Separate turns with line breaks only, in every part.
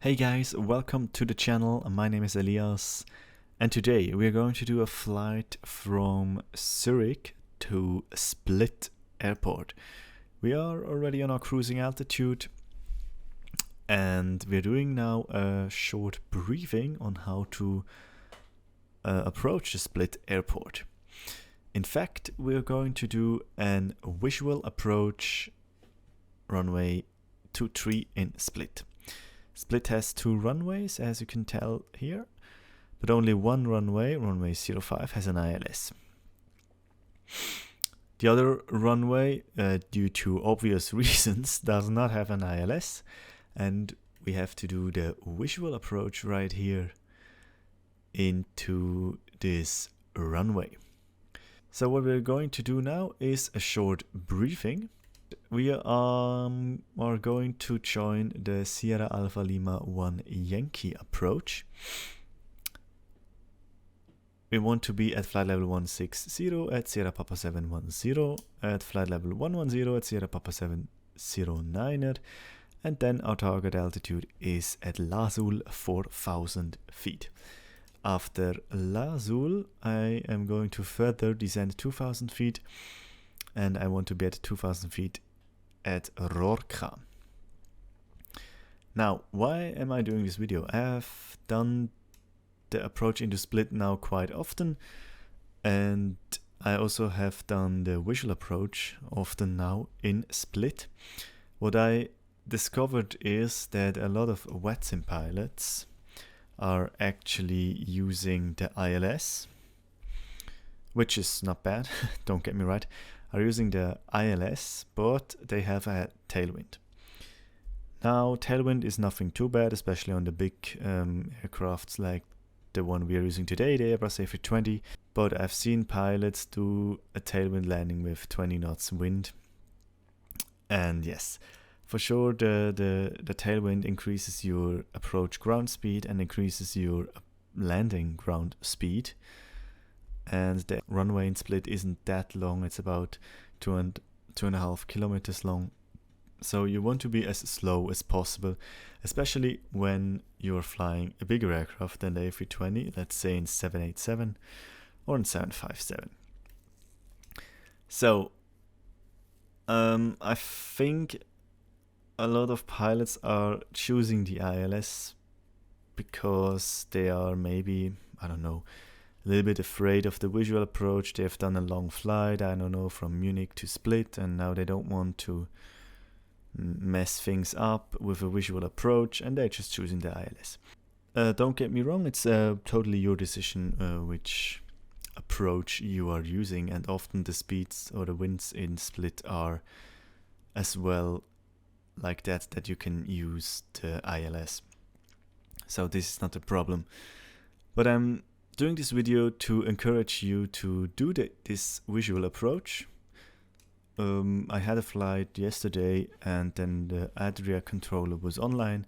Hey guys, welcome to the channel. My name is Elias and today we are going to do a flight from Zurich to Split Airport. We are already on our cruising altitude and we're doing now a short briefing on how to approach the Split Airport. In fact, we're going to do an visual approach runway 23 in Split. Split has two runways, as you can tell here, but only one runway, runway 05, has an ILS. The other runway, due to obvious reasons, does not have an ILS, and we have to do the visual approach right here into this runway. So what we're going to do now is a short briefing. We are going to join the Sierra Alpha Lima 1 Yankee approach. We want to be at flight level 160 at Sierra Papa 710, at flight level 110 at Sierra Papa 709, and then our target altitude is at La Azul 4,000 feet. After La Azul, I am going to further descend 2,000 feet. And I want to be at 2,000 feet at RORKA. Now, why am I doing this video? I have done the approach into Split now quite often, and I also have done the visual approach often now in Split. What I discovered is that a lot of wet sim pilots are actually using the ILS, which is not bad, don't get me right. Are using the ILS, but they have a tailwind. Now, tailwind is nothing too bad, especially on the big aircrafts like the one we are using today, the Airbus A320. But I've seen pilots do a tailwind landing with 20 knots wind. And yes, for sure, the tailwind increases your approach ground speed and increases your landing ground speed. And the runway in Split isn't that long, it's about 2.5 kilometers long. So you want to be as slow as possible, especially when you're flying a bigger aircraft than the A320, let's say in 787 or in 757. So I think a lot of pilots are choosing the ILS because they are maybe, I don't know, a little bit afraid of the visual approach. They've done a long flight, I don't know, from Munich to Split, and now they don't want to mess things up with a visual approach, and they're just choosing the ILS. Don't get me wrong, it's totally your decision which approach you are using, and often the speeds or the winds in Split are as well like that you can use the ILS. So this is not a problem. But I'm doing this video to encourage you to do this visual approach. I had a flight yesterday and then the Adria controller was online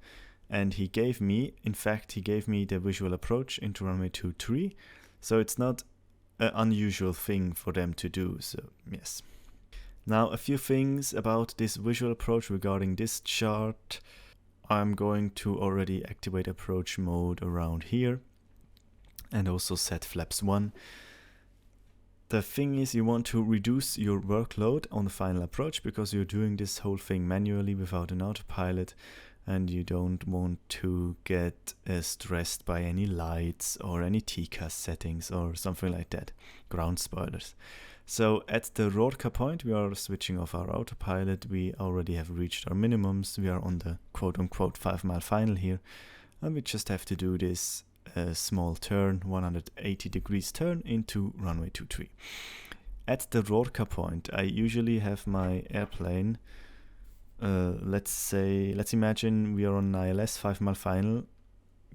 and he gave me the visual approach into runway 23. So it's not an unusual thing for them to do, so yes. Now a few things about this visual approach regarding this chart. I'm going to already activate approach mode around here and also set flaps 1. The thing is, you want to reduce your workload on the final approach because you're doing this whole thing manually without an autopilot, and you don't want to get stressed by any lights or any TCAS settings or something like that, ground spoilers. So at the RORKA point, we are switching off our autopilot. We already have reached our minimums. We are on the quote-unquote 5-mile final here, and we just have to do this a small turn, 180 degrees turn into runway 23. At the RORKA point, I usually have my airplane, let's imagine we are on ILS 5-mile final,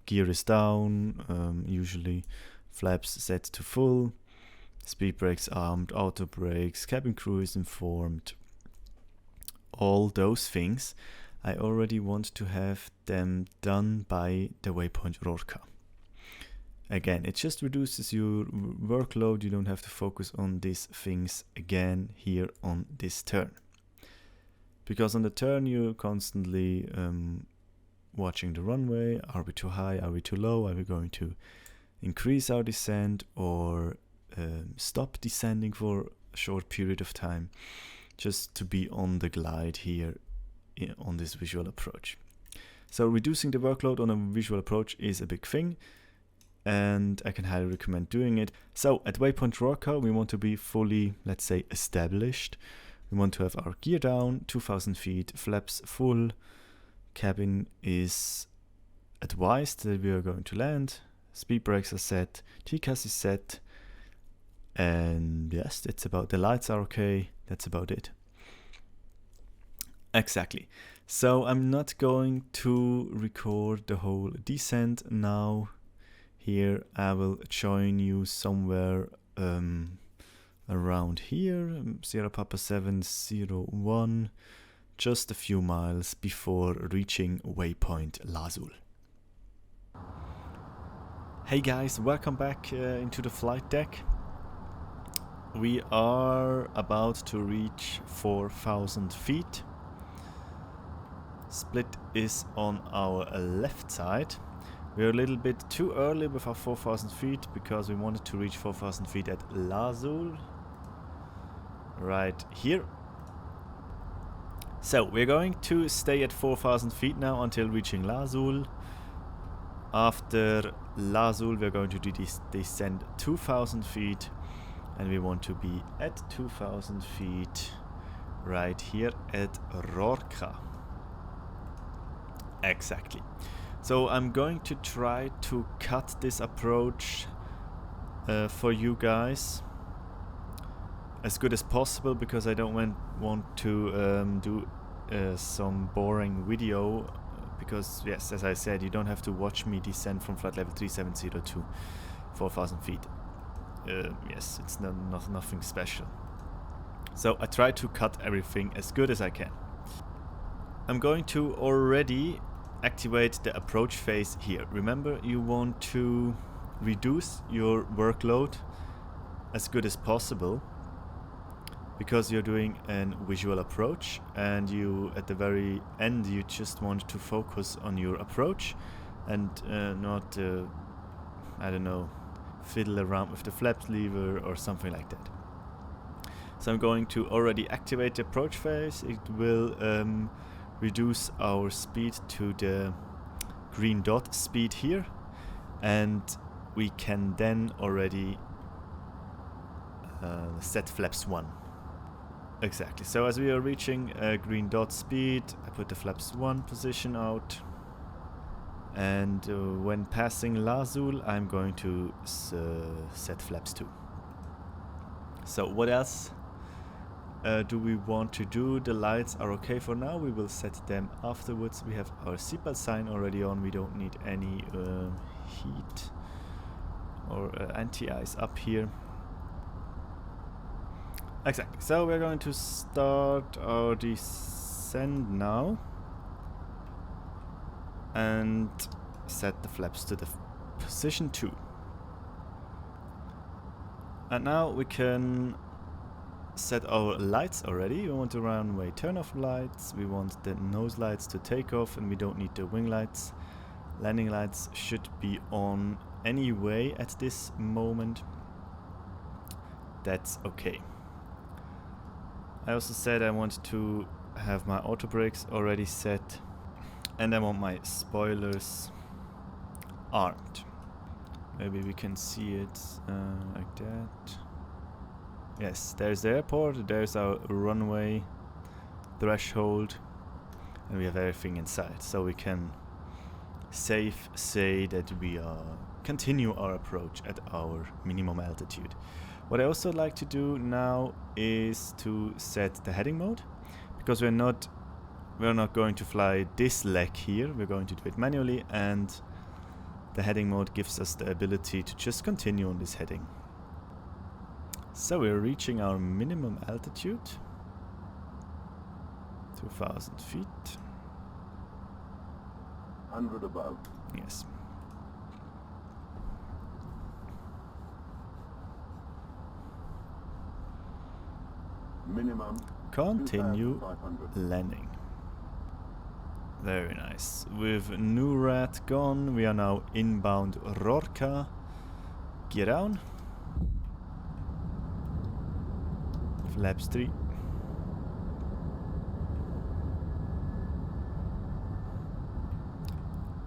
gear is down, usually flaps set to full, speed brakes armed, auto brakes, cabin crew is informed, all those things. I already want to have them done by the waypoint RORKA. Again, it just reduces your workload. You don't have to focus on these things again here on this turn. Because on the turn you constantly watching the runway. Are we too high? Are we too low? Are we going to increase our descent or stop descending for a short period of time, just to be on the glide here on this visual approach. So reducing the workload on a visual approach is a big thing, and I can highly recommend doing it. So at waypoint RORKA, we want to be fully, let's say, established. We want to have our gear down, 2000 feet, flaps full, cabin is advised that we are going to land, speed brakes are set, TCAS is set, and yes, that's about, the lights are okay, that's about it. Exactly. So I'm not going to record the whole descent now. Here I will join you somewhere around here, Sierra Papa 701, just a few miles before reaching waypoint Lazul. Hey guys, welcome back into the flight deck. We are about to reach 4,000 feet. Split is on our left side. We're a little bit too early with our 4,000 feet because we wanted to reach 4,000 feet at Lazul. Right here. So we're going to stay at 4,000 feet now until reaching Lazul. After Lazul we're going to descend 2,000 feet, and we want to be at 2,000 feet right here at RORKA. Exactly. So I'm going to try to cut this approach for you guys as good as possible, because I don't want to do some boring video, because yes, as I said, you don't have to watch me descend from flight level 370 to 4,000 feet. Yes, it's nothing special. So I try to cut everything as good as I can. I'm going to already activate the approach phase here. Remember, you want to reduce your workload as good as possible, because you're doing a visual approach, and you at the very end you just want to focus on your approach and not I don't know, fiddle around with the flaps lever or something like that. So I'm going to already activate the approach phase. It will reduce our speed to the green dot speed here, and we can then already set flaps 1. Exactly. So as we are reaching green dot speed, I put the flaps 1 position out, and when passing Lazul I'm going to set flaps 2. So what else do we want to do? The lights are okay for now, we will set them afterwards. We have our seatbelt sign already on, we don't need any heat or anti-ice up here. Exactly, so we're going to start our descent now and set the flaps to the position 2. And now we can set our lights already. We want the runway turn-off lights, we want the nose lights to take off, and we don't need the wing lights. Landing lights should be on anyway at this moment. That's okay. I also said I want to have my auto brakes already set, and I want my spoilers armed. Maybe we can see it like that. Yes, there's the airport, there's our runway threshold, and we have everything inside, so we can safe say that we continue our approach at our minimum altitude. What I also like to do now is to set the heading mode, because we're not going to fly this leg here, we're going to do it manually, and the heading mode gives us the ability to just continue on this heading. So we're reaching our minimum altitude, 2,000 feet.
100 above.
Yes.
Minimum.
Continue
2,500.
landing. Very nice. With NURAT gone, we are now inbound RORKA. Gear down. Flaps 3.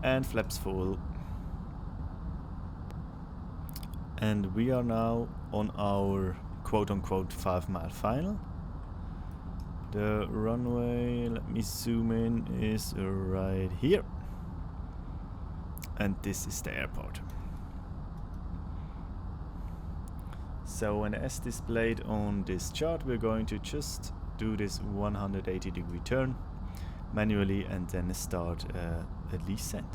And flaps full. And we are now on our quote-unquote 5-mile final. The runway, let me zoom in, is right here. And this is the airport. So when as displayed on this chart, we're going to just do this 180-degree turn manually and then start a descent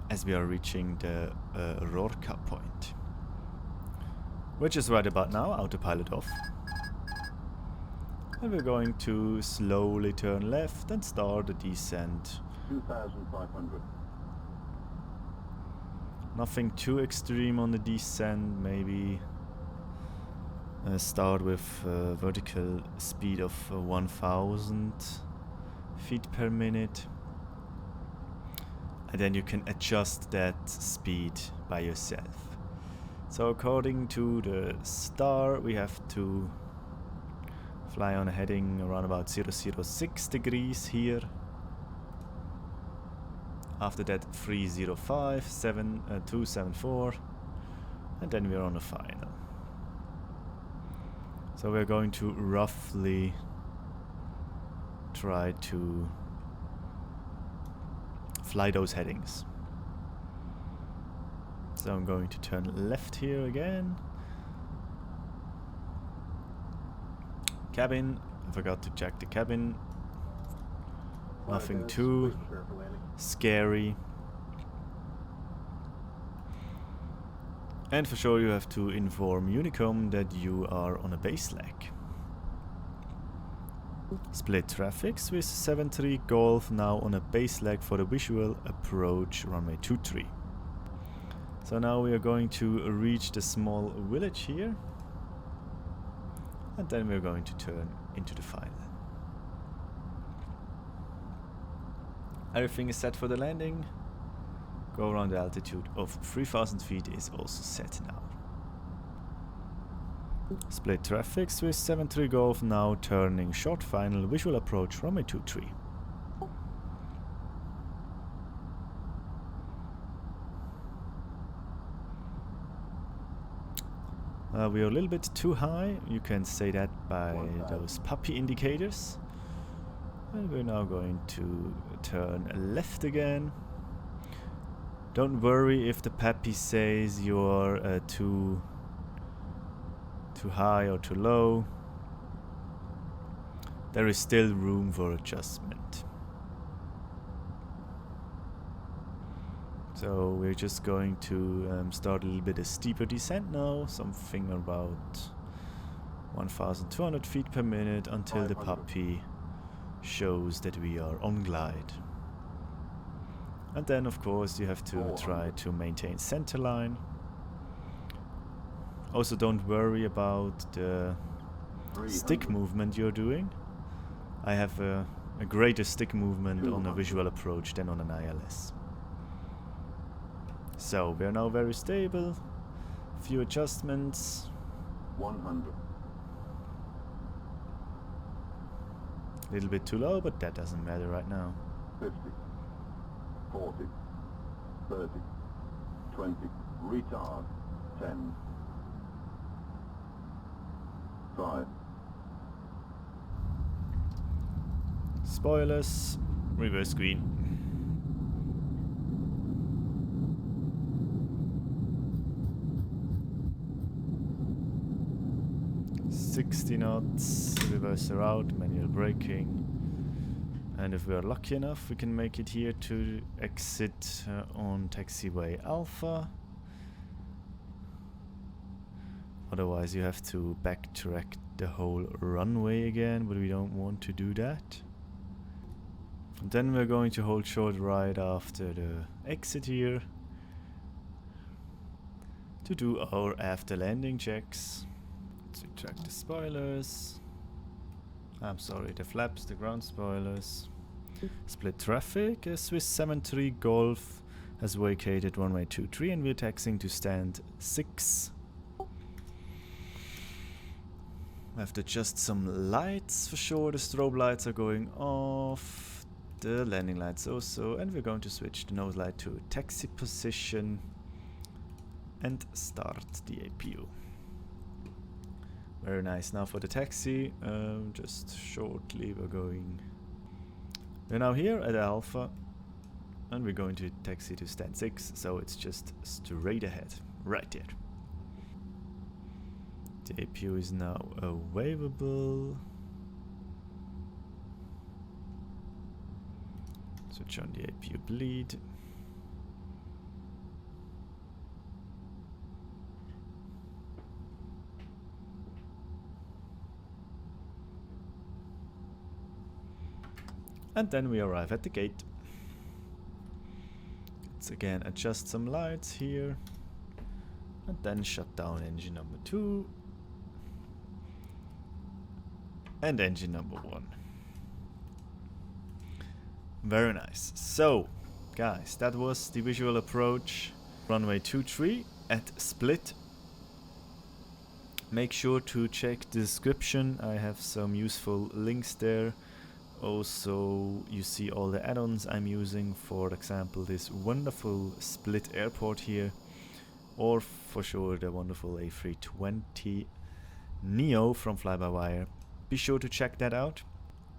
as we are reaching the RORKA point, which is right about now. Autopilot off. And we're going to slowly turn left and start the descent.
2,500.
Nothing too extreme on the descent, maybe start with vertical speed of 1000 feet per minute. And then you can adjust that speed by yourself. So according to the star, we have to fly on a heading around about 006 degrees here. After that 305, 274, and then we're on the final. So we're going to roughly try to fly those headings. So I'm going to turn left here again. Cabin, I forgot to check the cabin. Nothing too scary. And for sure you have to inform Unicom that you are on a base leg. Split traffic, Swiss 73 Golf now on a base leg for the visual approach runway 23. So now we are going to reach the small village here. And then we're going to turn into the final. Everything is set for the landing. Go around the altitude of 3000 feet is also set now. Split traffic, Swiss 73 Golf now turning short final visual approach runway 23. We are a little bit too high, you can say that by those puppy indicators. And we're now going to turn left again. Don't worry if the puppy says you're too high or too low. There is still room for adjustment. So we're just going to start a little bit of steeper descent now, something about 1200 feet per minute until the puppy shows that we are on glide. And then of course you have to try to maintain center line. Also don't worry about the stick movement you're doing. I have a greater stick movement on a visual approach than on an ILS. So we are now very stable. Few adjustments.
100.
A little bit too low, but that doesn't matter right now.
50. 40. 30. 20. Retard. 10. 5.
Spoilers. Reverse screen. 60 knots, reverser out, manual braking. And if we are lucky enough, we can make it here to exit on taxiway Alpha. Otherwise you have to backtrack the whole runway again, but we don't want to do that. And then we're going to hold short right after the exit here to do our after landing checks. Let's retract the spoilers. I'm sorry, the flaps, the ground spoilers. Split traffic, Swiss 73 Golf has vacated runway 23 and we're taxiing to stand 6. I have to adjust some lights for sure. The strobe lights are going off, the landing lights also, and we're going to switch the nose light to taxi position and start the APU. Very nice. Now for the taxi, just shortly we're now here at Alpha and we're going to taxi to stand 6, so it's just straight ahead, right there. The APU is now waveable. Switch on the APU bleed. And then we arrive at the gate. Let's again adjust some lights here. And then shut down engine number 2. And engine number 1. Very nice. So, guys, that was the visual approach runway 23 at Split. Make sure to check the description. I have some useful links there. Also, you see all the add-ons I'm using, for example, this wonderful Split airport here, or for sure the wonderful A320 Neo from Fly-by-Wire. Be sure to check that out,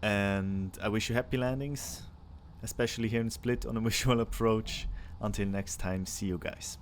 and I wish you happy landings, especially here in Split on a visual approach. Until next time, see you guys.